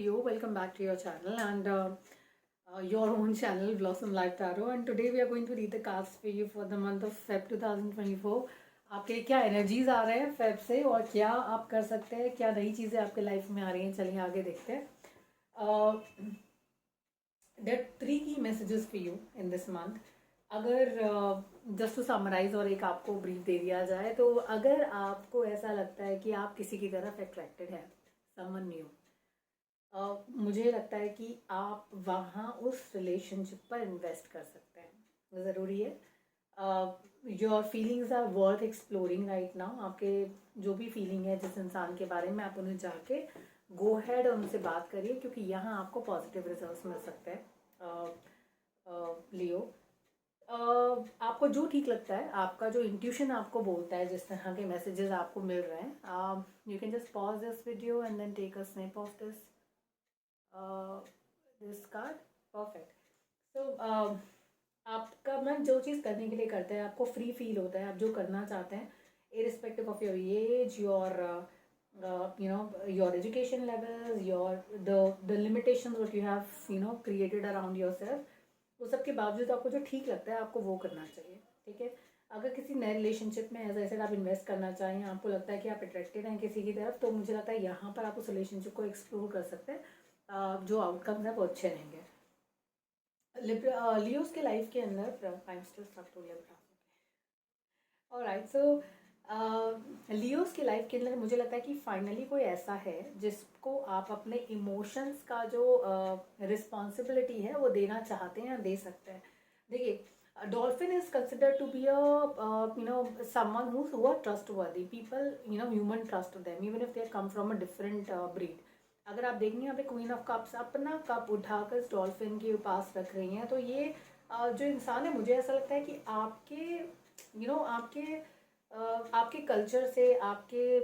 Welcome back to your channel and your own channel Blossom Life Tarot, and today we are going to read the cards for you for the month of Feb 2024. आपके क्या energies आ रहे हैं Feb से और क्या आप कर सकते हैं, क्या नई चीज़ें आपके लाइफ में आ रही हैं, चलिए आगे देखते हैं. देयर आर 3 की messages for you in this month. अगर जस्ट टू समराइज और एक आपको ब्रीफ दे दिया जाए तो अगर आपको ऐसा लगता है कि आप किसी की तरफ अट्रैक्टेड है, समवन न्यू, मुझे लगता है कि आप वहाँ उस रिलेशनशिप पर इन्वेस्ट कर सकते हैं. ज़रूरी है. Your feelings are worth exploring right now. आपके जो भी फीलिंग है जिस इंसान के बारे में, आप उन्हें जाके गो हैड उनसे बात करिए, क्योंकि यहाँ आपको पॉजिटिव रिजल्ट्स मिल सकते हैं. लियो, आपको जो ठीक लगता है, आपका जो इंट्यूशन आपको बोलता है, जिस तरह के मैसेजेस आपको मिल रहे हैं, you can just pause this video and then take a snap of this card. Perfect. So आपका मन जो चीज़ करने के लिए करता है, आपको फ्री फील होता है, आप जो करना चाहते हैं, irrespective of your age, your your education levels, the limitations what you have created around yourself, वो सब के बावजूद आपको जो ठीक लगता है आपको वो करना चाहिए. ठीक है. अगर किसी नए रिलेशनशिप में एज आई सेड आप इन्वेस्ट करना चाहें, आपको लगता है कि आप अट्रैक्टेड हैं किसी की तरफ, तो मुझे लगता है यहाँ पर आप उस रिलेशनशिप को एक्सप्लोर कर सकते हैं. जो आउटकम्स हैं वो अच्छे रहेंगे. लियोस के लाइफ के अंदर I am still stuck to Libra. Alright. So Leos की लाइफ के अंदर मुझे लगता है कि फाइनली कोई ऐसा है जिसको आप अपने इमोशंस का जो रिस्पॉन्सिबिलिटी है वो देना चाहते हैं, दे सकते हैं. देखिए, dolphin is considered to be a someone who are trustworthy people. Human trust them even if they come from a different breed. अगर आप देखेंगे यहाँ पे क्वीन ऑफ कप्स अपना कप उठाकर इस डॉल्फिन के पास रख रही हैं, तो ये जो इंसान है, मुझे ऐसा लगता है कि आपके कल्चर से, आपके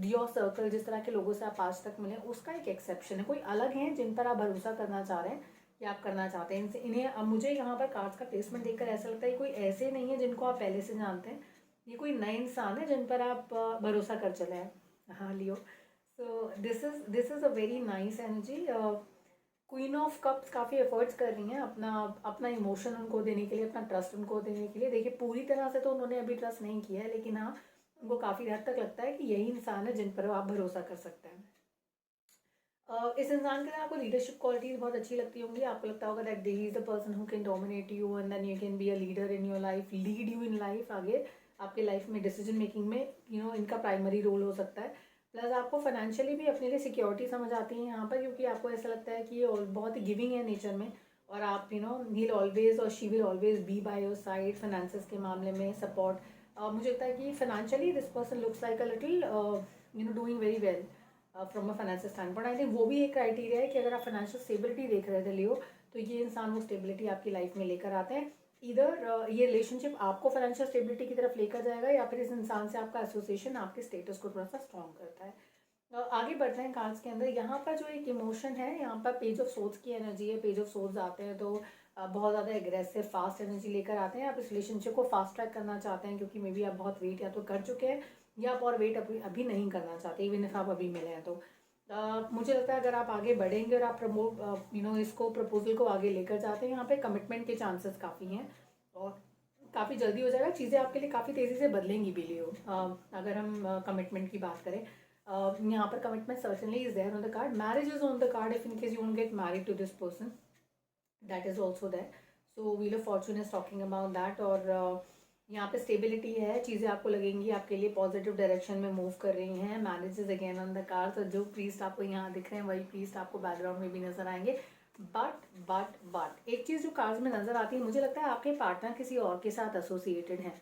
योर सर्कल, जिस तरह के लोगों से आप आज तक मिले, उसका एक एक्सेप्शन है. कोई अलग हैं जिन पर आप भरोसा करना चाह रहे हैं या आप करना चाहते हैं. इन्हें अब मुझे यहाँ पर कार्ड्स का प्लेसमेंट देखकर ऐसा लगता है कोई ऐसे नहीं है जिनको आप पहले से जानते हैं. ये कोई नए इंसान है जिन पर आप भरोसा कर चले हैं. हाँ Leo. So this is a very nice energy. Queen of cups काफ़ी एफर्ट्स कर रही हैं अपना अपना इमोशन उनको देने के लिए, अपना ट्रस्ट उनको देने के लिए. देखिए, पूरी तरह से तो उन्होंने अभी ट्रस्ट नहीं किया है, लेकिन हाँ, उनको काफ़ी हद तक लगता है कि यही इंसान है जिन पर आप भरोसा कर सकते हैं. इस इंसान के अंदर आपको लीडरशिप क्वालिटीज बहुत अच्छी लगती होंगी. आपको लगता होगा that he is the person who can dominate you and then you can be a leader in your life, lead you in life. आगे आपके लाइफ में डिसीजन मेकिंग में इनका प्राइमरी रोल हो सकता है. प्लस आपको फाइनेंशियली भी अपने लिए सिक्योरिटी समझ आती है यहाँ पर, क्योंकि आपको ऐसा लगता है कि ये बहुत ही गिविंग है नेचर में, और आप हील ऑलवेज और she will always be by your side. Finances के मामले में सपोर्ट. मुझे लगता है कि financially this person looks like a little doing very well from a financial stand point. I think वो भी एक क्राइटेरिया है कि अगर आप फाइनेंशियल स्टेबिलिटी देख रहे थे लियो, तो ये इंसान वो स्टेबिलिटी आपकी लाइफ में लेकर आते हैं. इधर ये रिलेशनशिप आपको फाइनेंशियल स्टेबिलिटी की तरफ लेकर जाएगा, या फिर इस इंसान से आपका एसोसिएशन आपके स्टेटस को थोड़ा सा स्ट्रॉन्ग करता है. आगे बढ़ते हैं कार्ड्स के अंदर. यहाँ पर जो एक इमोशन है, यहाँ पर पेज ऑफ सोर्ड्स की एनर्जी है. पेज ऑफ सोर्ड्स आते हैं तो बहुत ज़्यादा एग्रेसिव फास्ट एनर्जी लेकर आते हैं. आप इस रिलेशनशिप को फास्ट ट्रैक करना चाहते हैं, क्योंकि मे बी आप बहुत वेट या तो कर चुके हैं, या आप और वेट अभी नहीं करना चाहते, इवन इफ आप अभी मिले हैं. तो मुझे लगता है अगर आप आगे बढ़ेंगे और आप इसको प्रपोजल को आगे लेकर जाते हैं, यहाँ पे कमिटमेंट के चांसेस काफ़ी हैं और काफ़ी जल्दी हो जाएगा. चीज़ें आपके लिए काफ़ी तेज़ी से बदलेंगी भी लियो. अगर हम कमिटमेंट की बात करें, यहाँ पर commitment certainly is there on the card. Marriage is on the card if in case you won't get married to this person, that is also there. So wheel of fortune is talking about that. और यहाँ पे stability है. चीज़ें आपको लगेंगी आपके लिए positive direction में मूव कर रही हैं. Marriage is again on the card. तो जो प्रीस्ट आपको यहाँ दिख रहे हैं वही प्रीस्ट आपको बैकग्राउंड में भी नजर आएंगे. बट एक चीज़ जो कार्ड्स में नजर आती है, मुझे लगता है आपके पार्टनर किसी और के साथ एसोसिएटेड हैं.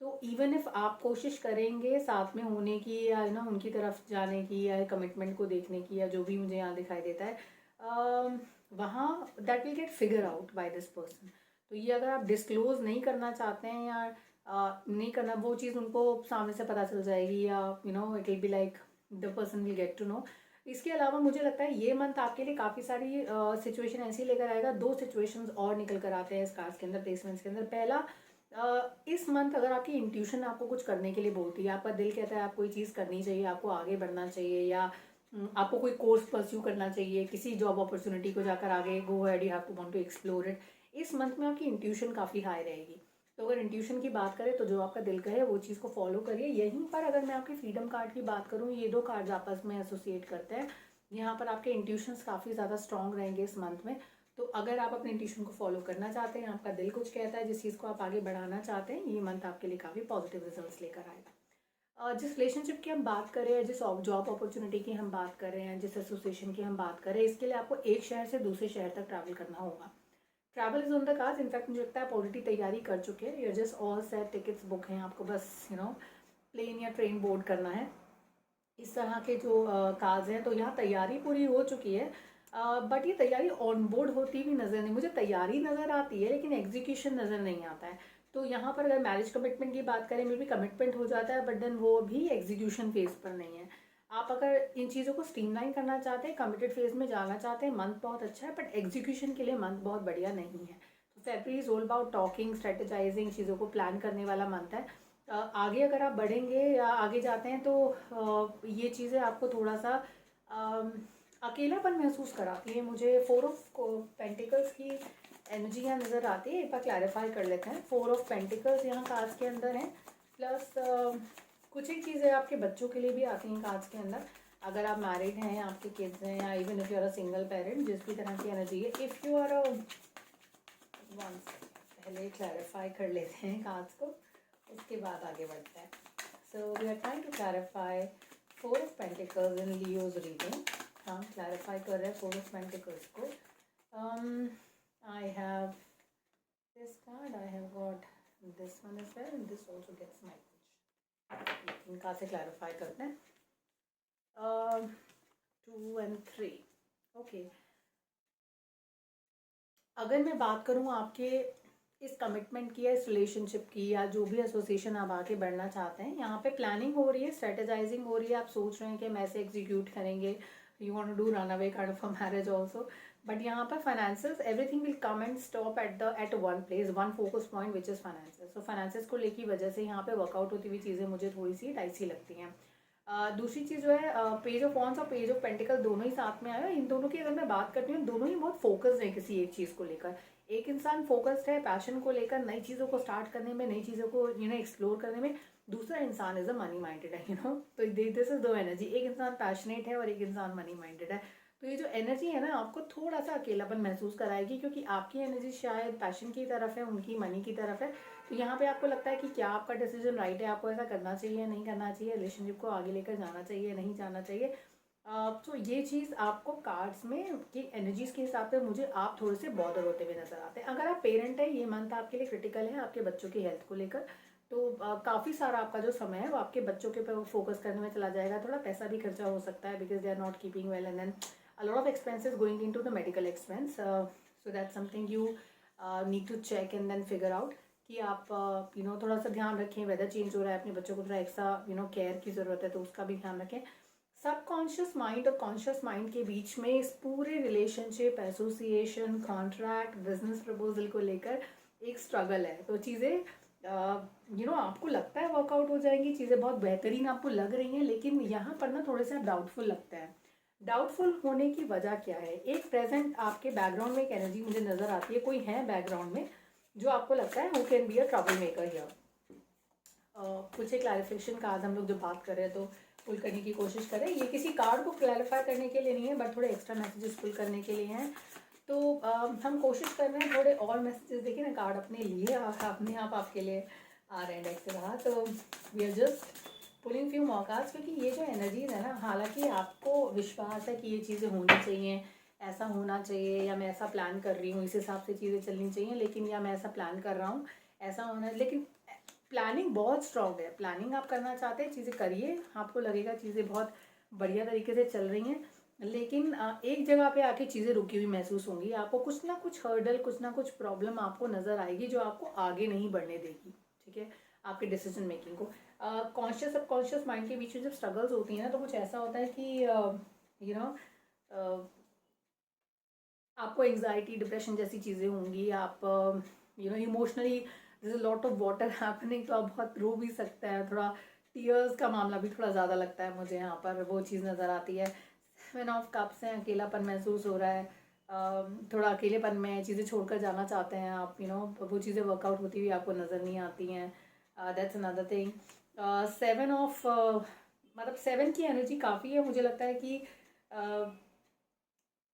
तो इवन इफ आप कोशिश करेंगे साथ में होने की, या उनकी तरफ जाने की, या कमिटमेंट को देखने की, या जो भी मुझे यहाँ दिखाई देता है, वहाँ that will get figure out by this person. तो ये अगर आप डिस्क्लोज नहीं करना चाहते हैं, या नहीं करना, वो चीज़ उनको सामने से पता चल जाएगी, या it will be like the person will get to know. इसके अलावा मुझे लगता है ये मंथ आपके लिए काफ़ी सारी सिचुएशन ऐसी लेकर आएगा. 2 सिचुएशंस और निकल कर आते हैं इस कार्ड्स के अंदर, प्लेसमेंट्स के अंदर. पहला, इस मंथ अगर आपकी इंट्यूशन आपको कुछ करने के लिए बोलती है, आपका दिल कहता है आप कोई चीज़ करनी चाहिए, आपको आगे बढ़ना चाहिए, या आपको कोई कोर्स परस्यू करना चाहिए, किसी जॉब अपॉर्चुनिटी को जाकर आगे go ahead, you have to want to explore it. इस मंथ में आपकी इंट्यूशन काफ़ी हाई रहेगी। तो अगर इंट्यूशन की बात करें तो जो आपका दिल कहे वो चीज़ को फॉलो करिए। यहीं पर अगर मैं आपके फ्रीडम कार्ड की बात करूँ, ये 2 कार्ड्स आपस में एसोसिएट करते हैं। यहाँ पर आपके इंट्यूशंस काफ़ी ज़्यादा स्ट्रॉन्ग रहेंगे इस मंथ में। तो अगर आप अपने इंट्यूशन को फॉलो करना चाहते हैं, आपका दिल कुछ कहता है, जिस चीज़ को आप आगे बढ़ाना चाहते हैं, ये मंथ आपके लिए काफ़ी पॉजिटिव रिजल्ट्स लेकर आएगा। जिस रिलेशनशिप की हम बात कर रहे हैं, जिस जॉब अपॉर्चुनिटी की हम बात कर रहे हैं, जिस एसोसिएशन की हम बात कर रहे हैं, इसके लिए आपको एक शहर से दूसरे शहर तक ट्रैवल करना होगा। Travel is on the cards. In fact मुझे लगता है आप ऑलरेडी तैयारी कर चुके हैं, you just all set, tickets book हैं, आपको बस प्लेन या ट्रेन बोर्ड करना है। इस तरह के जो कार्ड्स हैं, तो यहाँ तैयारी पूरी हो चुकी है। बट ये तैयारी ऑन बोर्ड होती भी नज़र नहीं, मुझे तैयारी नज़र आती है लेकिन एग्जीक्यूशन नज़र नहीं आता है। तो यहाँ पर अगर मैरिज कमिटमेंट की बात करें, मे भी कमिटमेंट हो जाता है बट देन वो भी एग्जीक्यूशन फेज पर नहीं है। आप अगर इन चीज़ों को स्ट्रीमलाइन करना चाहते हैं, कमिटेड फेज में जाना चाहते हैं, मंथ बहुत अच्छा है, बट एग्जीक्यूशन के लिए मंथ बहुत बढ़िया नहीं है। तो February is all about talking, strategising, चीज़ों को प्लान करने वाला मंथ है। आगे अगर आप बढ़ेंगे या आगे जाते हैं तो ये चीज़ें आपको थोड़ा सा अकेलापन महसूस कराती है। मुझे 4 ऑफ पेंटिकल्स की एनर्जी यहाँ नज़र आती है। एक बार क्लैरिफाई कर लेते हैं। 4 ऑफ पेंटिकल्स यहाँ कार्ड्स के अंदर हैं, प्लस कुछ एक चीज़ें आपके बच्चों के लिए भी आती हैं कार्ड्स के अंदर। अगर आप मैरिड हैं, आपके किड्स हैं, या even if you are a single parent, जिस भी तरह की एनर्जी है, इफ़ यू आर वन, पहले क्लैरिफाई कर लेते हैं कार्ड्स को, उसके बाद आगे बढ़ते हैं। So we are trying to clarify 4 of pentacles in Leo's reading. हम क्लैरिफाई कर रहे हैं 4 ऑफ पेंटिकल्स को। I have this card, I have got this one is well, and this also gets my कुछ। इनका से क्लैरिफाई करते हैं। 2 and 3, ओके। अगर मैं बात करूँ आपके इस कमिटमेंट की या इस रिलेशनशिप की या जो भी एसोसिएशन आप आगे बढ़ना चाहते हैं, यहाँ पे प्लानिंग हो रही है, स्ट्रेटेजाइजिंग हो रही है। आप सोच रहे हैं कि हम ऐसे एग्जीक्यूट करेंगे, you want to do run away kind of a marriage also. But यहाँ पर finances, everything will come and stop at one place, one focus point which is finances. So finances को लेकर वजह से यहाँ पे वर्कआउट होती हुई चीज़ें मुझे थोड़ी सी डाइसी लगती हैं। दूसरी चीज़ जो है, पेज ऑफ वॉन्ड्स और पेज ऑफ पेंटिकल दोनों ही साथ में आया। इन दोनों की अगर मैं बात करती हूँ, दोनों ही बहुत फोकस्ड हैं किसी एक चीज़ को लेकर। एक इंसान फोकस्ड है पैशन को लेकर, नई चीज़ों को स्टार्ट करने में, नई चीज़ों को एक्सप्लोर करने में। दूसरा इंसान इज अ मनी माइंडेड है, तो दिस इज दो एनर्जी। एक इंसान पैशनेट है और एक इंसान मनी माइंडेड है। तो ये जो एनर्जी है ना, आपको थोड़ा सा अकेलापन महसूस कराएगी, क्योंकि आपकी एनर्जी शायद पैशन की तरफ है, उनकी मनी की तरफ है। तो यहाँ पे आपको लगता है कि क्या आपका डिसीजन राइट है, आपको ऐसा करना चाहिए, नहीं करना चाहिए, रिलेशनशिप को आगे लेकर जाना चाहिए, नहीं जाना चाहिए। तो ये चीज़ आपको कार्ड्स में कि एनर्जीज के हिसाब से मुझे आप थोड़े से बॉदर होते हुए नजर आते हैं। अगर आप पेरेंट हैं, ये मंथ आपके लिए क्रिटिकल है आपके बच्चों की हेल्थ को लेकर। तो काफ़ी सारा आपका जो समय है वो आपके बच्चों के ऊपर फोकस करने में चला जाएगा। थोड़ा पैसा भी खर्चा हो सकता है, because they are not keeping well, and then a lot of expenses going into the medical expense. So that's something you need to check and then figure out कि आप थोड़ा सा ध्यान रखें। वेदर चेंज हो रहा है, अपने बच्चों को थोड़ा एक्स्ट्रा केयर की ज़रूरत है, तो उसका भी ध्यान रखें। सबकॉन्शियस माइंड और कॉन्शियस माइंड के बीच में इस पूरे relationship, association, contract, business proposal को लेकर एक स्ट्रगल है। तो चीज़ें आपको लगता है वर्कआउट हो जाएंगी, चीज़ें बहुत बेहतरीन आपको लग रही हैं, लेकिन यहाँ पर ना थोड़े से डाउटफुल लगता है। डाउटफुल होने की वजह क्या है? एक प्रेजेंट आपके बैकग्राउंड में एक एनर्जी मुझे नज़र आती है, कोई है बैकग्राउंड में जो आपको लगता है who can be a trouble maker here. कुछ एक क्लैरिफिकेशन कार्ड हम लोग जो बात कर रहे हैं तो पुल करने की कोशिश करें। ये किसी कार्ड को क्लैरिफाई करने के लिए नहीं है, बट थोड़े एक्स्ट्रा मैसेजेस पुल करने के लिए हैं। तो हम कोशिश कर रहे हैं थोड़े और मैसेजेस। देखिए ना, कार्ड अपने लिए अपने आप आपके लिए आ रहे हैं डेक से बाहर। तो we are just pulling few मौकाज, क्योंकि ये जो एनर्जीज है ना, हालांकि आपको विश्वास है कि ये चीज़ें होनी चाहिए, ऐसा होना चाहिए, या मैं ऐसा प्लान कर रही हूँ, इस हिसाब से चीज़ें चलनी चाहिए, लेकिन या मैं ऐसा प्लान कर रहा हूँ, ऐसा होना, लेकिन प्लानिंग बहुत स्ट्रॉन्ग है। प्लानिंग आप करना चाहते हैं, चीज़ें करिए, आपको लगेगा चीज़ें बहुत बढ़िया तरीके से चल रही हैं, लेकिन एक जगह पे आके चीज़ें रुकी हुई महसूस होंगी। आपको कुछ ना कुछ हर्डल, कुछ ना कुछ प्रॉब्लम आपको नज़र आएगी जो आपको आगे नहीं बढ़ने देगी, ठीक है, आपके डिसीजन मेकिंग को। कॉन्शियस सबकॉन्शियस माइंड के बीच में जब स्ट्रगल्स होती हैं ना, तो कुछ ऐसा होता है कि यू नो आपको एंग्जाइटी, डिप्रेशन जैसी चीज़ें होंगी। आप emotionally this is lot of water happening, तो आप बहुत रो भी सकते हैं। थोड़ा टीयर्स का मामला भी थोड़ा ज़्यादा लगता है मुझे, यहाँ पर वो चीज़ नज़र आती है। क्वीन ऑफ कप्स हैं, अकेलापन महसूस हो रहा है, थोड़ा अकेलेपन में चीज़ें छोड़कर जाना चाहते हैं आप, वो चीज़ें वर्कआउट होती हुई आपको नज़र नहीं आती हैं। That's another thing. 7 ऑफ मतलब 7 की एनर्जी काफ़ी है, मुझे लगता है कि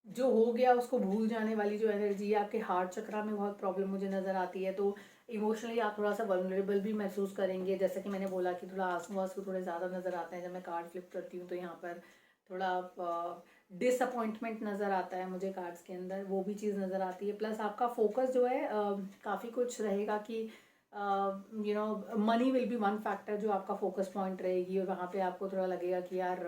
जो हो गया उसको भूल जाने वाली जो एनर्जी है, आपके हार्ट चक्रा में बहुत प्रॉब्लम मुझे नज़र आती है। तो इमोशनली आप थोड़ा सा वल्नरेबल भी महसूस करेंगे, जैसे कि मैंने बोला कि थोड़ा आंसू आंसू थोड़े ज़्यादा नज़र आते हैं जब मैं कार्ड फ्लिप करती हूँ। तो यहाँ पर थोड़ा डिसअपॉइंटमेंट नज़र आता है मुझे कार्ड्स के अंदर, वो भी चीज़ नज़र आती है। प्लस आपका फोकस जो है काफ़ी कुछ रहेगा कि money will be one factor जो आपका फोकस पॉइंट रहेगी, और वहाँ पे आपको थोड़ा लगेगा कि यार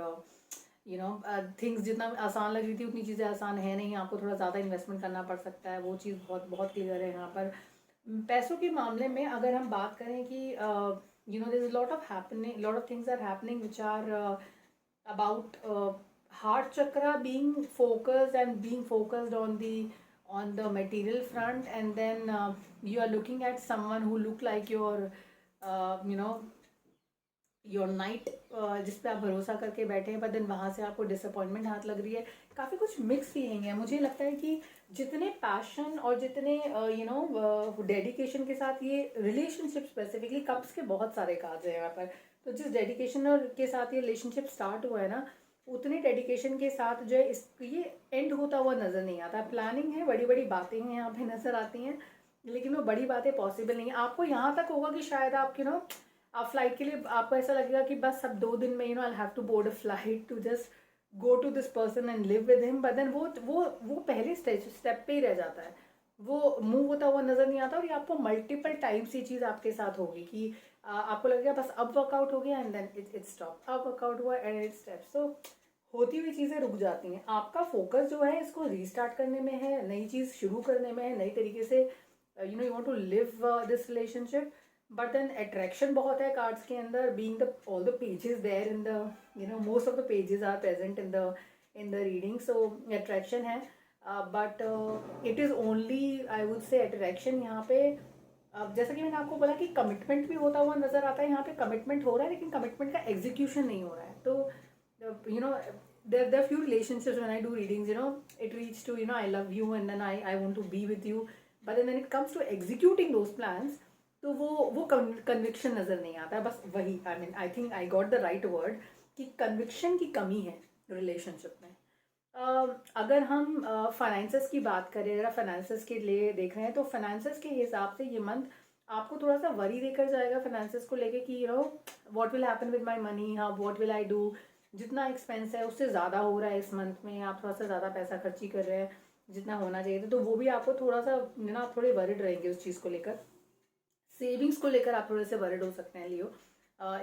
थिंग्स जितना आसान लग रही थी उतनी चीज़ें आसान है नहीं, आपको थोड़ा ज़्यादा इन्वेस्टमेंट करना पड़ सकता है। वो चीज़ बहुत बहुत क्लियर है यहाँ पर। पैसों के मामले में अगर हम बात करें कि there is lot of things are happening which are about heart chakra being focused and being focused on the material front, and then you are looking at someone who look like you know your night, जिस पे आप भरोसा करके बैठे हैं, पर then वहाँ से आपको डिसअपॉइंटमेंट हाथ लग रही है। काफ़ी कुछ मिक्स फीलिंग है। मुझे लगता है कि जितने पैशन और जितने डेडिकेशन के साथ ये रिलेशनशिप, स्पेसिफिकली कप्स के बहुत सारे कार्ड्स हैं यहाँ पर, तो जिस डेडिकेशन और के साथ ये रिलेशनशिप स्टार्ट हुआ है ना, उतने डेडिकेशन के साथ जो है ये एंड होता हुआ नज़र नहीं आता। प्लानिंग है, बड़ी बड़ी बातें हैं यहाँ पे नज़र आती हैं, लेकिन वो बड़ी बातें पॉसिबल नहीं है। आपको यहाँ तक होगा कि शायद आप आप फ्लाइट के लिए आपको ऐसा लगेगा कि बस अब 2 दिन में I have to board a flight to just go to this person and live with him, but then वो पहले स्टेप पे ही रह जाता है, वो मूव होता हुआ नज़र नहीं आता। और ये आपको मल्टीपल टाइम्स ये चीज़ आपके साथ होगी कि आपको लगेगा बस अब वर्कआउट हो गया एंड देन इट स्टॉप, अब वर्कआउट हुआ एंड इट स्टेप्स। तो होती हुई चीज़ें रुक जाती हैं। आपका फोकस जो है इसको रीस्टार्ट करने में है, नई चीज़ शुरू करने में है, नई तरीके से you want to live this relationship. But then attraction बहुत है कार्ड्स के अंदर, being the all the pages there in the most of the pages are present in the reading, so attraction है। But it is only, I would say attraction यहाँ पे। अब जैसा कि मैंने आपको बोला कि कमिटमेंट भी होता हुआ नज़र आता है, यहाँ पे कमिटमेंट हो रहा है लेकिन कमिटमेंट का एग्जीक्यूशन नहीं हो रहा है। तो there are few relationships when I do readings, it reaches to I love you and then I want to be with you, but then when it comes to executing those plans, तो वो conviction नज़र नहीं आता है। बस वही I think I got the right word कि conviction की कमी है रिलेशनशिप में। अगर हम फाइनेंसेस की बात करें, अगर फाइनेंसेस के लिए देख रहे हैं, तो फाइनेंसेस के हिसाब से ये मंथ आपको थोड़ा सा वरी देकर जाएगा फाइनेंसेस को लेके कि what will happen with my money, हाँ व्हाट विल आई डू। जितना एक्सपेंस है उससे ज़्यादा हो रहा है इस मंथ में, आप थोड़ा सा ज़्यादा पैसा खर्ची कर रहे हैं जितना होना चाहिए था, तो वो भी आपको थोड़ा सा आप थोड़े वरिड रहेंगे उस चीज़ को लेकर। सेविंग्स को लेकर आप थोड़े से वरिड हो सकते हैं लियो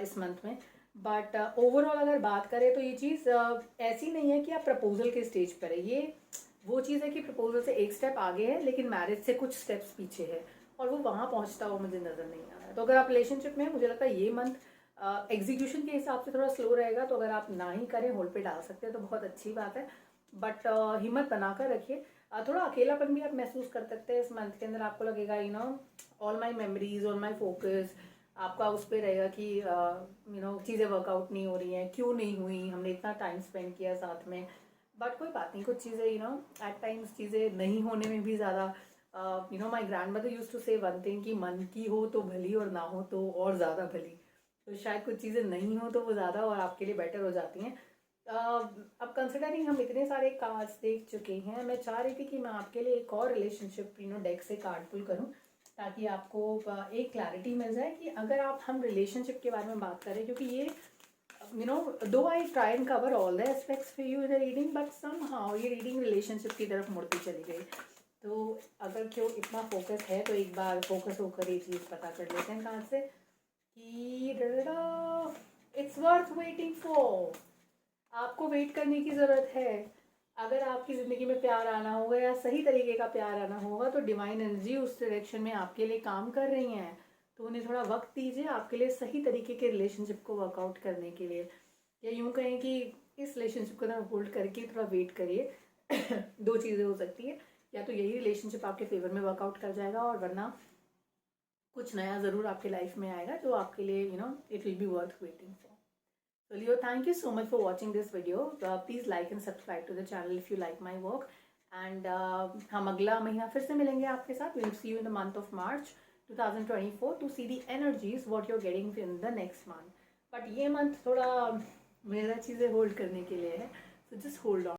इस मंथ में। बट ओवरऑल अगर बात करें तो ये चीज़ ऐसी नहीं है कि आप प्रपोजल के स्टेज पर है। ये वो चीज़ है कि प्रपोजल से एक स्टेप आगे है लेकिन मैरिज से कुछ स्टेप्स पीछे है, और वो वहाँ पहुँचता हुआ मुझे नज़र नहीं आ रहा है। तो अगर आप रिलेशनशिप में, मुझे लगता है ये मंथ एग्जीक्यूशन के हिसाब से थोड़ा स्लो रहेगा, तो अगर आप ना ही करें, होल्ड पे डाल सकते हैं तो बहुत अच्छी बात है। बट हिम्मत बनाकर रखिए। थोड़ा अकेलापन भी आप महसूस कर सकते हैं इस मंथ के अंदर। आपको लगेगा all my memories, all my focus आपका उस पर रहेगा कि चीज़ें वर्कआउट नहीं हो रही हैं, क्यों नहीं हुई, हमने इतना टाइम स्पेंड किया साथ में। बट कोई बात नहीं, कुछ चीज़ें एट टाइम्स चीज़ें नहीं होने में भी ज़्यादा my grand mother use to say one thing कि मन की हो तो भली और ना हो तो और ज़्यादा भली। तो शायद कुछ चीज़ें नहीं हो तो वो ज़्यादा और आपके लिए बेटर हो जाती हैं। अब कंसिडरिंग हम इतने सारे कार्ड्स देख चुके हैं, मैं चाह रही थी कि मैं आपके लिए एक और रिलेशनशिप डेक से कार्ड पुल करूं, ताकि आपको एक क्लैरिटी मिल जाए कि अगर हम रिलेशनशिप के बारे में बात करें, क्योंकि ये दो I try and cover all the aspects for you in the reading, but somehow ये रीडिंग रिलेशनशिप की तरफ मुड़ती चली गई। तो अगर क्यों इतना फोकस है तो एक बार फोकस होकर ये चीज़ पता कर लेते हैं कार्ड से कि इट्स वर्थ वेटिंग फॉर। आपको वेट करने की ज़रूरत है। अगर आपकी ज़िंदगी में प्यार आना होगा या सही तरीके का प्यार आना होगा, तो डिवाइन एनर्जी उस डायरेक्शन में आपके लिए काम कर रही हैं। तो उन्हें थोड़ा वक्त दीजिए आपके लिए सही तरीके के रिलेशनशिप को वर्कआउट करने के लिए, या यूँ कहें कि इस रिलेशनशिप को ना होल्ड करके थोड़ा वेट करिए। दो चीज़ें हो सकती है, या तो यही रिलेशनशिप आपके फेवर में वर्कआउट कर जाएगा, और वरना कुछ नया ज़रूर आपके लाइफ में आएगा जो आपके लिए it will B worth waiting for. So Leo, thank you so much for watching this video. Please like and subscribe to the channel if you like my work. And हम अगला महीना फिर से मिलेंगे आपके साथ. We will see you in the month of March 2024 to see the energies what you're getting in the next month. But ये month थोड़ा मेरा चीज़ें होल्ड करने के लिए है. So just hold on.